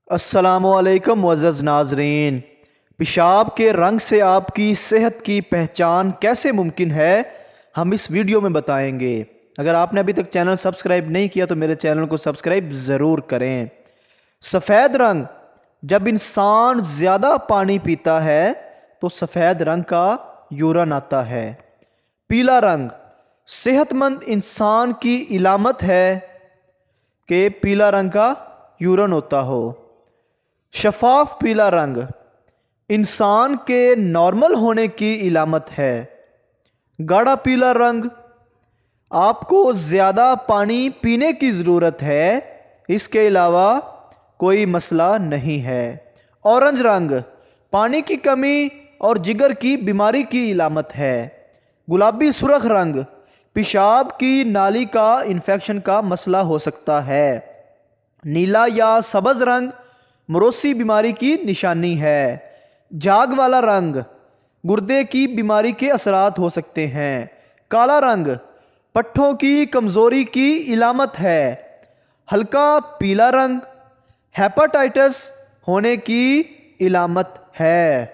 السلام علیکم معزز ناظرین، پیشاب کے رنگ سے آپ کی صحت کی پہچان کیسے ممکن ہے ہم اس ویڈیو میں بتائیں گے۔ اگر آپ نے ابھی تک چینل سبسکرائب نہیں کیا تو میرے چینل کو سبسکرائب ضرور کریں۔ سفید رنگ، جب انسان زیادہ پانی پیتا ہے تو سفید رنگ کا یورین آتا ہے۔ پیلا رنگ، صحت مند انسان کی علامت ہے کہ پیلا رنگ کا یورین ہوتا ہو۔ شفاف پیلا رنگ انسان کے نارمل ہونے کی علامت ہے۔ گاڑھا پیلا رنگ، آپ کو زیادہ پانی پینے کی ضرورت ہے، اس کے علاوہ کوئی مسئلہ نہیں ہے۔ اورنج رنگ پانی کی کمی اور جگر کی بیماری کی علامت ہے۔ گلابی سرخ رنگ پیشاب کی نالی کا انفیکشن کا مسئلہ ہو سکتا ہے۔ نیلا یا سبز رنگ موروثی بیماری کی نشانی ہے۔ جاگ والا رنگ گردے کی بیماری کے اثرات ہو سکتے ہیں۔ کالا رنگ پٹھوں کی کمزوری کی علامت ہے۔ ہلکا پیلا رنگ ہیپاٹائٹس ہونے کی علامت ہے۔